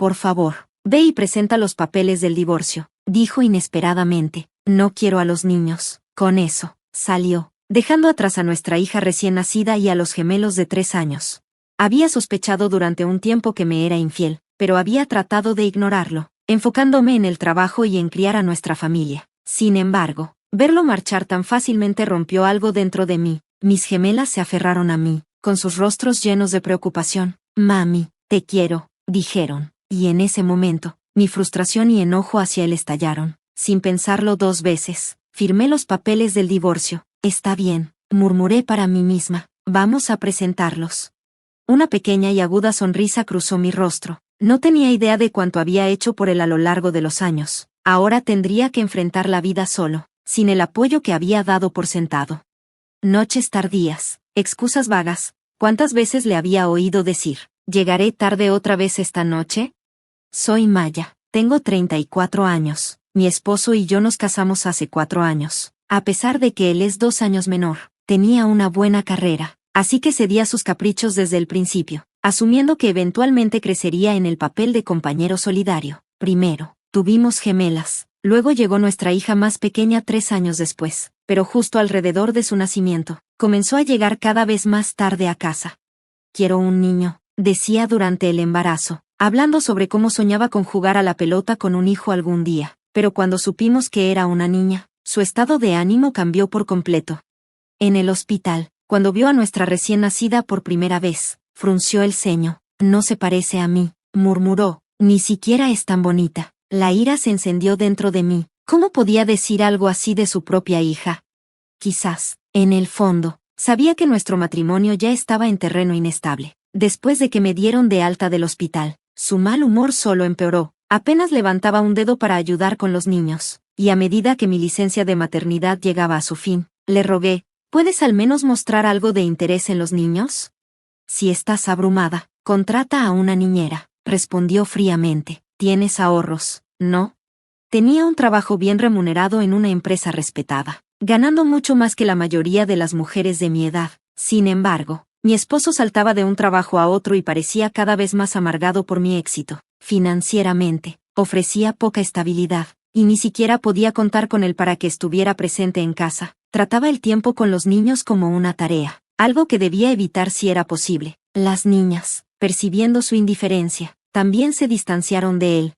Por favor, ve y presenta los papeles del divorcio, dijo inesperadamente. No quiero a los niños. Con eso, salió, dejando atrás a nuestra hija recién nacida y a los gemelos de 3 años. Había sospechado durante un tiempo que me era infiel, pero había tratado de ignorarlo, enfocándome en el trabajo y en criar a nuestra familia. Sin embargo, verlo marchar tan fácilmente rompió algo dentro de mí. Mis gemelas se aferraron a mí, con sus rostros llenos de preocupación. Mami, te quiero, dijeron, y en ese momento, mi frustración y enojo hacia él estallaron. Sin pensarlo 2 veces, firmé los papeles del divorcio. Está bien, murmuré para mí misma, vamos a presentarlos. Una pequeña y aguda sonrisa cruzó mi rostro. No tenía idea de cuánto había hecho por él a lo largo de los años. Ahora tendría que enfrentar la vida solo, sin el apoyo que había dado por sentado. Noches tardías, excusas vagas. ¿Cuántas veces le había oído decir, llegaré tarde otra vez esta noche? Soy Maya, tengo 34 años. Mi esposo y yo nos casamos hace 4 años. A pesar de que él es 2 años menor, tenía una buena carrera, así que cedía a sus caprichos desde el principio, asumiendo que eventualmente crecería en el papel de compañero solidario. Primero, tuvimos gemelas, luego llegó nuestra hija más pequeña 3 años después, pero justo alrededor de su nacimiento, comenzó a llegar cada vez más tarde a casa. Quiero un niño, decía durante el embarazo, hablando sobre cómo soñaba con jugar a la pelota con un hijo algún día. Pero cuando supimos que era una niña, su estado de ánimo cambió por completo. En el hospital, cuando vio a nuestra recién nacida por primera vez, frunció el ceño. No se parece a mí, murmuró, ni siquiera es tan bonita. La ira se encendió dentro de mí. ¿Cómo podía decir algo así de su propia hija? Quizás, en el fondo, sabía que nuestro matrimonio ya estaba en terreno inestable. Después de que me dieron de alta del hospital, su mal humor solo empeoró. Apenas levantaba un dedo para ayudar con los niños, y a medida que mi licencia de maternidad llegaba a su fin, le rogué, ¿puedes al menos mostrar algo de interés en los niños? Si estás abrumada, contrata a una niñera, respondió fríamente. ¿Tienes ahorros, no? Tenía un trabajo bien remunerado en una empresa respetada, ganando mucho más que la mayoría de las mujeres de mi edad. Sin embargo, mi esposo saltaba de un trabajo a otro y parecía cada vez más amargado por mi éxito. Financieramente, ofrecía poca estabilidad, y ni siquiera podía contar con él para que estuviera presente en casa. Trataba el tiempo con los niños como una tarea, algo que debía evitar si era posible. Las niñas, percibiendo su indiferencia, también se distanciaron de él.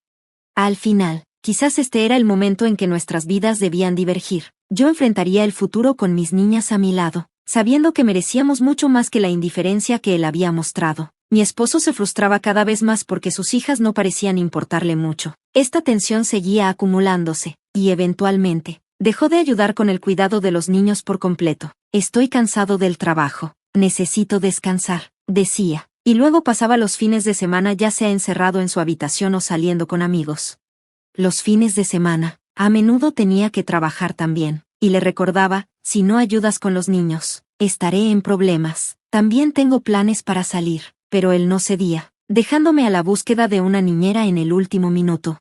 Al final, quizás este era el momento en que nuestras vidas debían divergir. Yo enfrentaría el futuro con mis niñas a mi lado, sabiendo que merecíamos mucho más que la indiferencia que él había mostrado. Mi esposo se frustraba cada vez más porque sus hijas no parecían importarle mucho. Esta tensión seguía acumulándose, y eventualmente, dejó de ayudar con el cuidado de los niños por completo. Estoy cansado del trabajo, necesito descansar, decía, y luego pasaba los fines de semana ya sea encerrado en su habitación o saliendo con amigos. Los fines de semana, a menudo tenía que trabajar también, y le recordaba, si no ayudas con los niños, estaré en problemas. También tengo planes para salir. Pero él no cedía, dejándome a la búsqueda de una niñera en el último minuto.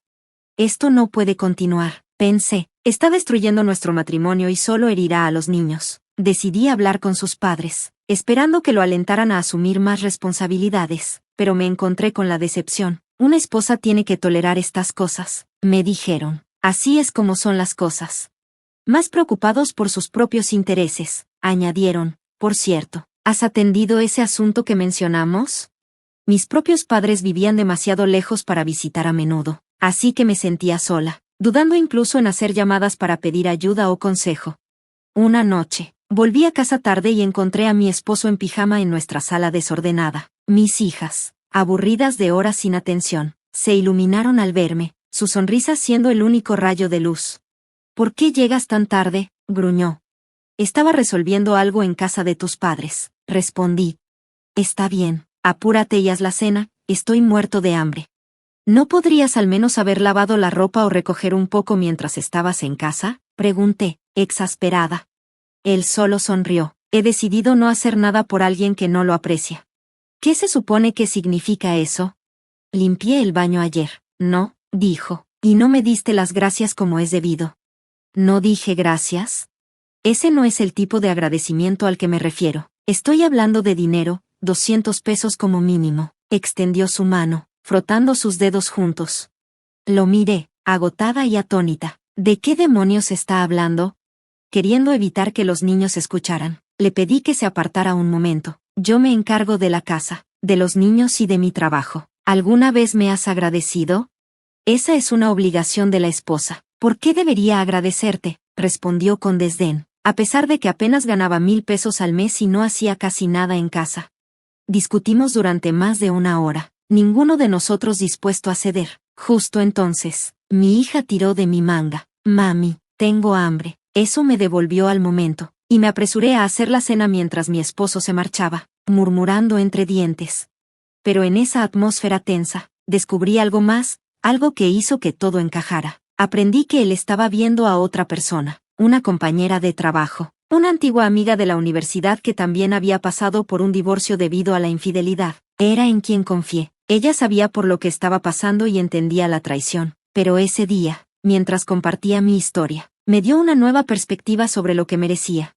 Esto no puede continuar, pensé, está destruyendo nuestro matrimonio y solo herirá a los niños. Decidí hablar con sus padres, esperando que lo alentaran a asumir más responsabilidades, pero me encontré con la decepción. Una esposa tiene que tolerar estas cosas, me dijeron. Así es como son las cosas. Más preocupados por sus propios intereses, añadieron, por cierto. ¿Has atendido ese asunto que mencionamos? Mis propios padres vivían demasiado lejos para visitar a menudo, así que me sentía sola, dudando incluso en hacer llamadas para pedir ayuda o consejo. Una noche, volví a casa tarde y encontré a mi esposo en pijama en nuestra sala desordenada. Mis hijas, aburridas de horas sin atención, se iluminaron al verme, su sonrisa siendo el único rayo de luz. ¿Por qué llegas tan tarde?, gruñó. Estaba resolviendo algo en casa de tus padres, respondí. Está bien, apúrate y haz la cena, estoy muerto de hambre. ¿No podrías al menos haber lavado la ropa o recoger un poco mientras estabas en casa?, pregunté, exasperada. Él solo sonrió. He decidido no hacer nada por alguien que no lo aprecia. ¿Qué se supone que significa eso? Limpié el baño ayer, ¿no?, dijo, y no me diste las gracias como es debido. ¿No dije gracias? Ese no es el tipo de agradecimiento al que me refiero. Estoy hablando de dinero, 200 pesos como mínimo. Extendió su mano, frotando sus dedos juntos. Lo miré, agotada y atónita. ¿De qué demonios está hablando? Queriendo evitar que los niños escucharan, le pedí que se apartara un momento. Yo me encargo de la casa, de los niños y de mi trabajo. ¿Alguna vez me has agradecido? Esa es una obligación de la esposa. ¿Por qué debería agradecerte? Respondió con desdén, a pesar de que apenas ganaba 1,000 pesos al mes y no hacía casi nada en casa. Discutimos durante más de 1 hora, ninguno de nosotros dispuesto a ceder. Justo entonces, mi hija tiró de mi manga. Mami, tengo hambre. Eso me devolvió al momento, y me apresuré a hacer la cena mientras mi esposo se marchaba, murmurando entre dientes. Pero en esa atmósfera tensa, descubrí algo más, algo que hizo que todo encajara. Aprendí que él estaba viendo a otra persona, una compañera de trabajo, una antigua amiga de la universidad que también había pasado por un divorcio debido a la infidelidad. Era en quien confié. Ella sabía por lo que estaba pasando y entendía la traición. Pero ese día, mientras compartía mi historia, me dio una nueva perspectiva sobre lo que merecía.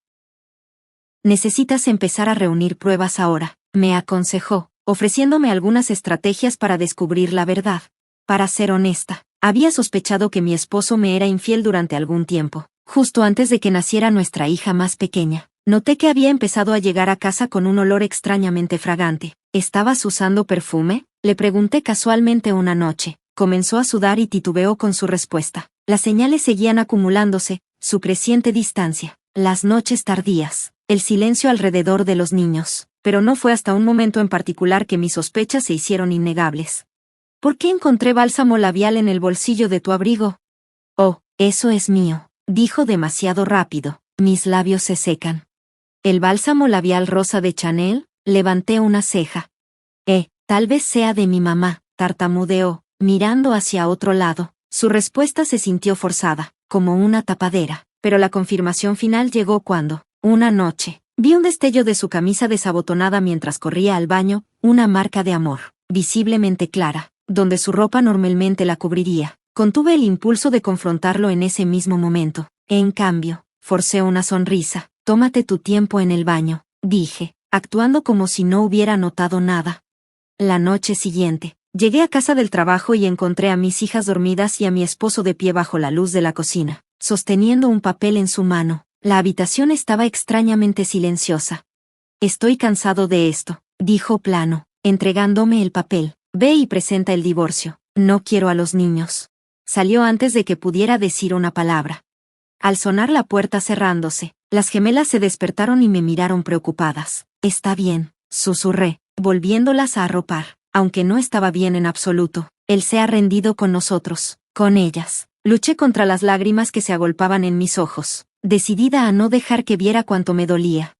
Necesitas empezar a reunir pruebas ahora, me aconsejó, ofreciéndome algunas estrategias para descubrir la verdad. Para ser honesta, había sospechado que mi esposo me era infiel durante algún tiempo. Justo antes de que naciera nuestra hija más pequeña, noté que había empezado a llegar a casa con un olor extrañamente fragante. ¿Estabas usando perfume? Le pregunté casualmente una noche. Comenzó a sudar y titubeó con su respuesta. Las señales seguían acumulándose, su creciente distancia, las noches tardías, el silencio alrededor de los niños, pero no fue hasta un momento en particular que mis sospechas se hicieron innegables. ¿Por qué encontré bálsamo labial en el bolsillo de tu abrigo? Oh, eso es mío, dijo demasiado rápido. Mis labios se secan. ¿El bálsamo labial rosa de Chanel? Levanté una ceja. Tal vez sea de mi mamá, tartamudeó, mirando hacia otro lado. Su respuesta se sintió forzada, como una tapadera, pero la confirmación final llegó cuando, una noche, vi un destello de su camisa desabotonada mientras corría al baño, una marca de amor, visiblemente clara, donde su ropa normalmente la cubriría. Contuve el impulso de confrontarlo en ese mismo momento. En cambio, forcé una sonrisa. Tómate tu tiempo en el baño, dije, actuando como si no hubiera notado nada. La noche siguiente, llegué a casa del trabajo y encontré a mis hijas dormidas y a mi esposo de pie bajo la luz de la cocina, sosteniendo un papel en su mano. La habitación estaba extrañamente silenciosa. Estoy cansado de esto, dijo plano, entregándome el papel. Ve y presenta el divorcio. No quiero a los niños. Salió antes de que pudiera decir una palabra. Al sonar la puerta cerrándose, las gemelas se despertaron y me miraron preocupadas. Está bien, susurré, volviéndolas a arropar, aunque no estaba bien en absoluto. Él se ha rendido con nosotros, con ellas. Luché contra las lágrimas que se agolpaban en mis ojos, decidida a no dejar que viera cuánto me dolía.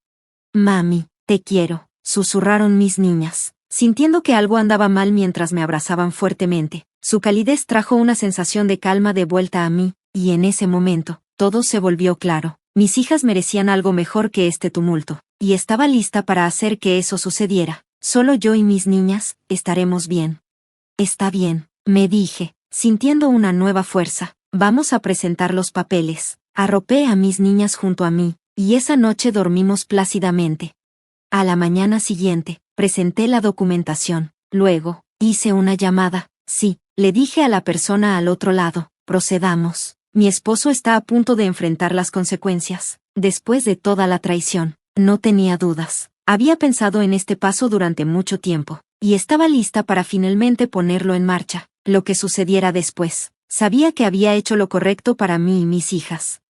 Mami, te quiero, susurraron mis niñas, sintiendo que algo andaba mal mientras me abrazaban fuertemente. Su calidez trajo una sensación de calma de vuelta a mí, y en ese momento, todo se volvió claro. Mis hijas merecían algo mejor que este tumulto, y estaba lista para hacer que eso sucediera. Solo yo y mis niñas, estaremos bien. Está bien, me dije, sintiendo una nueva fuerza. Vamos a presentar los papeles. Arropé a mis niñas junto a mí, y esa noche dormimos plácidamente. A la mañana siguiente, presenté la documentación. Luego, hice una llamada. Sí, le dije a la persona al otro lado, procedamos. Mi esposo está a punto de enfrentar las consecuencias. Después de toda la traición, no tenía dudas. Había pensado en este paso durante mucho tiempo, y estaba lista para finalmente ponerlo en marcha. Lo que sucediera después, sabía que había hecho lo correcto para mí y mis hijas.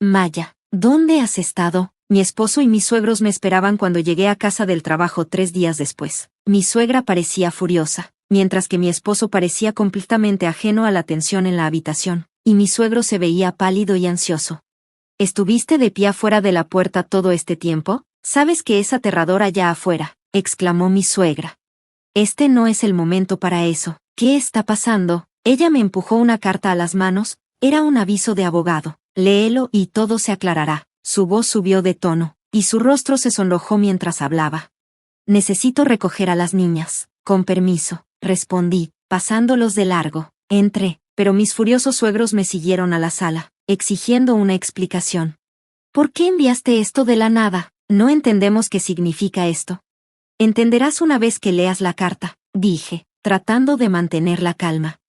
Maya, ¿dónde has estado? Mi esposo y mis suegros me esperaban cuando llegué a casa del trabajo 3 días después. Mi suegra parecía furiosa, mientras que mi esposo parecía completamente ajeno a la tensión en la habitación, y mi suegro se veía pálido y ansioso. ¿Estuviste de pie afuera de la puerta todo este tiempo? Sabes que es aterrador allá afuera, exclamó mi suegra. Este no es el momento para eso. ¿Qué está pasando? Ella me empujó una carta a las manos. Era un aviso de abogado. Léelo y todo se aclarará. Su voz subió de tono, y su rostro se sonrojó mientras hablaba. Necesito recoger a las niñas. Con permiso, respondí, pasándolos de largo. Entré, pero mis furiosos suegros me siguieron a la sala, exigiendo una explicación. ¿Por qué enviaste esto de la nada? No entendemos qué significa esto. Entenderás una vez que leas la carta, dije, tratando de mantener la calma.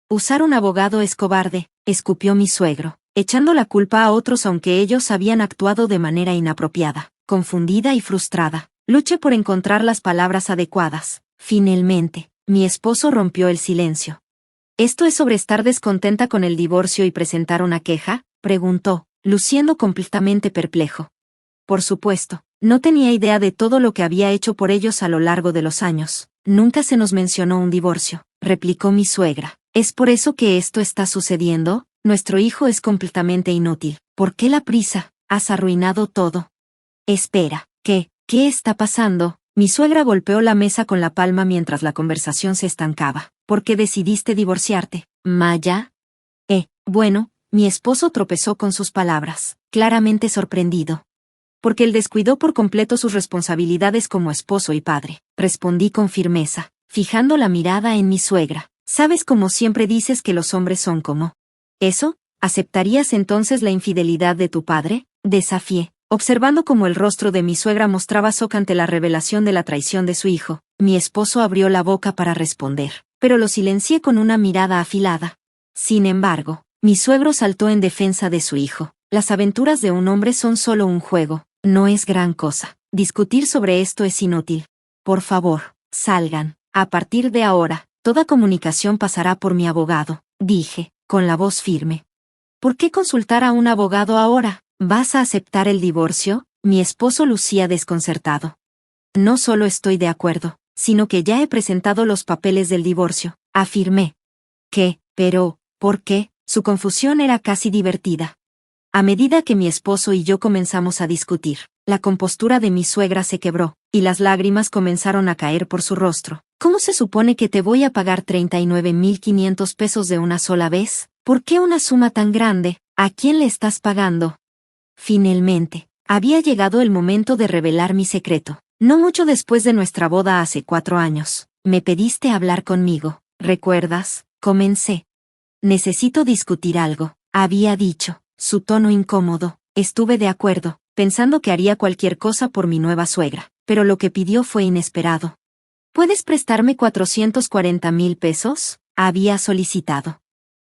Usar un abogado es cobarde, escupió mi suegro, echando la culpa a otros aunque ellos habían actuado de manera inapropiada. Confundida y frustrada, luché por encontrar las palabras adecuadas. Finalmente, mi esposo rompió el silencio. ¿Esto es sobre estar descontenta con el divorcio y presentar una queja?, preguntó, luciendo completamente perplejo. Por supuesto, no tenía idea de todo lo que había hecho por ellos a lo largo de los años. Nunca se nos mencionó un divorcio, replicó mi suegra. ¿Es por eso que esto está sucediendo? Nuestro hijo es completamente inútil. ¿Por qué la prisa? Has arruinado todo. Espera, ¿qué está pasando? Mi suegra golpeó la mesa con la palma mientras la conversación se estancaba. ¿Por qué decidiste divorciarte, Maya? Bueno, mi esposo tropezó con sus palabras, claramente sorprendido. Porque él descuidó por completo sus responsabilidades como esposo y padre, respondí con firmeza, fijando la mirada en mi suegra. ¿Sabes cómo siempre dices que los hombres son como eso? ¿Aceptarías entonces la infidelidad de tu padre? Desafié, observando cómo el rostro de mi suegra mostraba shock ante la revelación de la traición de su hijo. Mi esposo abrió la boca para responder, pero lo silencié con una mirada afilada. Sin embargo, mi suegro saltó en defensa de su hijo. Las aventuras de un hombre son solo un juego, no es gran cosa. Discutir sobre esto es inútil. Por favor, salgan. A partir de ahora, toda comunicación pasará por mi abogado, dije, con la voz firme. ¿Por qué consultar a un abogado ahora? ¿Vas a aceptar el divorcio? Mi esposo lucía desconcertado. No solo estoy de acuerdo, sino que ya he presentado los papeles del divorcio, afirmé. ¿Qué? Pero, ¿por qué? Su confusión era casi divertida. A medida que mi esposo y yo comenzamos a discutir, la compostura de mi suegra se quebró, y las lágrimas comenzaron a caer por su rostro. ¿Cómo se supone que te voy a pagar 39,500 pesos de una sola vez? ¿Por qué una suma tan grande? ¿A quién le estás pagando? Finalmente, había llegado el momento de revelar mi secreto. No mucho después de nuestra boda hace 4 años, me pediste hablar conmigo, ¿recuerdas? Comencé. Necesito discutir algo, había dicho, su tono incómodo. Estuve de acuerdo, pensando que haría cualquier cosa por mi nueva suegra, pero lo que pidió fue inesperado. ¿Puedes prestarme 440,000 pesos? Había solicitado.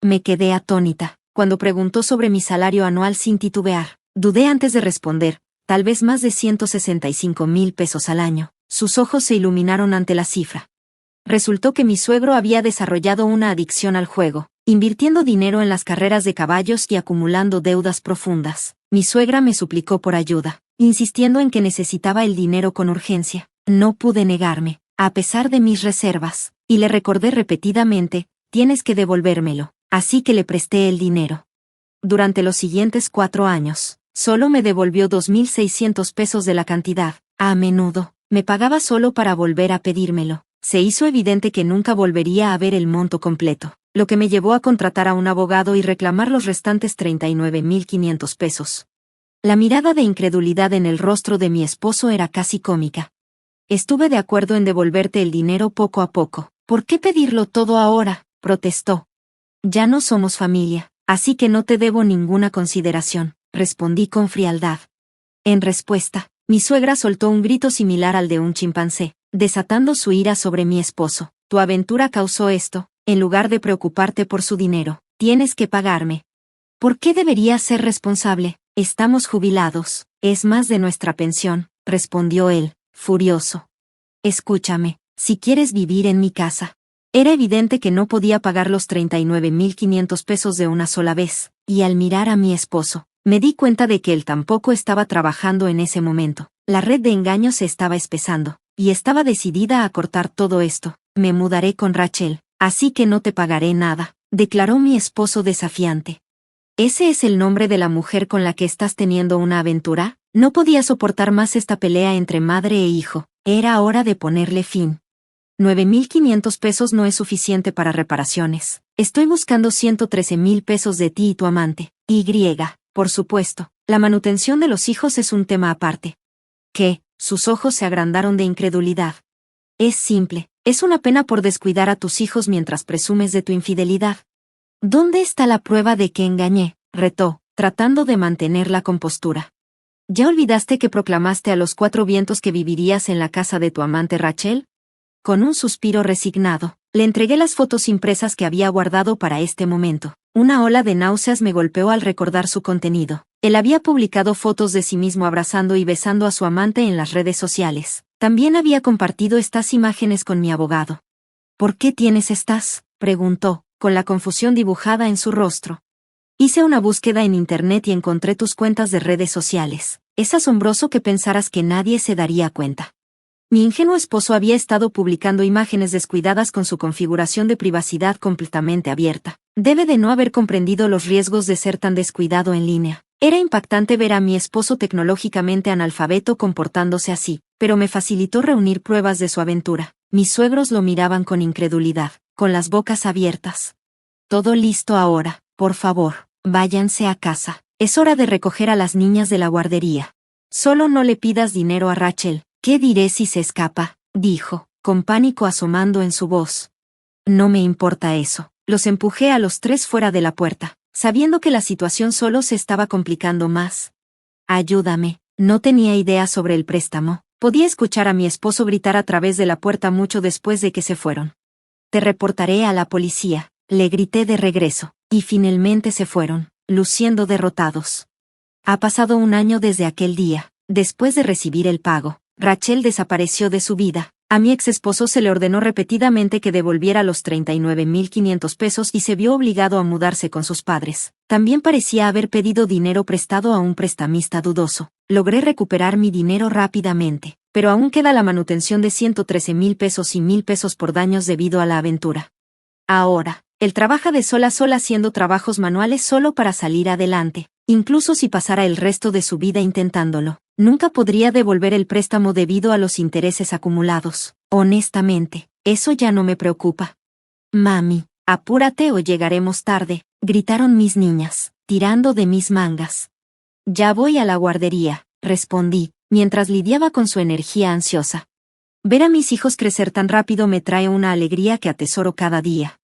Me quedé atónita, cuando preguntó sobre mi salario anual sin titubear. Dudé antes de responder, tal vez más de 165,000 pesos al año. Sus ojos se iluminaron ante la cifra. Resultó que mi suegro había desarrollado una adicción al juego, invirtiendo dinero en las carreras de caballos y acumulando deudas profundas. Mi suegra me suplicó por ayuda, insistiendo en que necesitaba el dinero con urgencia. No pude negarme, a pesar de mis reservas, y le recordé repetidamente, tienes que devolvérmelo, así que le presté el dinero. Durante los siguientes 4 años, solo me devolvió 2,600 pesos de la cantidad. A menudo, me pagaba solo para volver a pedírmelo. Se hizo evidente que nunca volvería a ver el monto completo, lo que me llevó a contratar a un abogado y reclamar los restantes 39,500 pesos. La mirada de incredulidad en el rostro de mi esposo era casi cómica. Estuve de acuerdo en devolverte el dinero poco a poco. ¿Por qué pedirlo todo ahora?, protestó. Ya no somos familia, así que no te debo ninguna consideración, respondí con frialdad. En respuesta, mi suegra soltó un grito similar al de un chimpancé, desatando su ira sobre mi esposo. Tu aventura causó esto, en lugar de preocuparte por su dinero, tienes que pagarme. ¿Por qué debería ser responsable? Estamos jubilados, es más de nuestra pensión, respondió él, furioso. Escúchame, si quieres vivir en mi casa. Era evidente que no podía pagar los 39,500 pesos de una sola vez, y al mirar a mi esposo, me di cuenta de que él tampoco estaba trabajando en ese momento. La red de engaños se estaba espesando, y estaba decidida a cortar todo esto. Me mudaré con Rachel, así que no te pagaré nada, declaró mi esposo desafiante. ¿Ese es el nombre de la mujer con la que estás teniendo una aventura? No podía soportar más esta pelea entre madre e hijo. Era hora de ponerle fin. 9,500 pesos no es suficiente para reparaciones. Estoy buscando 113,000 pesos de ti y tu amante. Por supuesto, la manutención de los hijos es un tema aparte. ¿Qué? Sus ojos se agrandaron de incredulidad. Es simple, es una pena por descuidar a tus hijos mientras presumes de tu infidelidad. ¿Dónde está la prueba de que engañé?, retó, tratando de mantener la compostura. ¿Ya olvidaste que proclamaste a los 4 vientos que vivirías en la casa de tu amante Rachel? Con un suspiro resignado, Le entregué las fotos impresas que había guardado para este momento. Una ola de náuseas me golpeó al recordar su contenido. Él había publicado fotos de sí mismo abrazando y besando a su amante en las redes sociales. También había compartido estas imágenes con mi abogado. ¿Por qué tienes estas?, preguntó, con la confusión dibujada en su rostro. Hice una búsqueda en internet y encontré tus cuentas de redes sociales. Es asombroso que pensaras que nadie se daría cuenta. Mi ingenuo esposo había estado publicando imágenes descuidadas con su configuración de privacidad completamente abierta. Debe de no haber comprendido los riesgos de ser tan descuidado en línea. Era impactante ver a mi esposo tecnológicamente analfabeto comportándose así, pero me facilitó reunir pruebas de su aventura. Mis suegros lo miraban con incredulidad, con las bocas abiertas. Todo listo ahora, por favor, váyanse a casa. Es hora de recoger a las niñas de la guardería. Solo no le pidas dinero a Rachel. ¿Qué diré si se escapa?, dijo, con pánico asomando en su voz. No me importa eso. Los empujé a los tres fuera de la puerta, sabiendo que la situación solo se estaba complicando más. Ayúdame. No tenía idea sobre el préstamo. Podía escuchar a mi esposo gritar a través de la puerta mucho después de que se fueron. Te reportaré a la policía, le grité de regreso, y finalmente se fueron, luciendo derrotados. Ha pasado un año desde aquel día. Después de recibir el pago, Rachel desapareció de su vida. A mi ex esposo se le ordenó repetidamente que devolviera los 39,500 pesos y se vio obligado a mudarse con sus padres. También parecía haber pedido dinero prestado a un prestamista dudoso. Logré recuperar mi dinero rápidamente, pero aún queda la manutención de 113,000 pesos y 1,000 pesos por daños debido a la aventura. Ahora, él trabaja de sol a sol haciendo trabajos manuales solo para salir adelante. Incluso si pasara el resto de su vida intentándolo, nunca podría devolver el préstamo debido a los intereses acumulados. Honestamente, eso ya no me preocupa. Mami, apúrate o llegaremos tarde, gritaron mis niñas, tirando de mis mangas. Ya voy a la guardería, respondí, mientras lidiaba con su energía ansiosa. Ver a mis hijos crecer tan rápido me trae una alegría que atesoro cada día.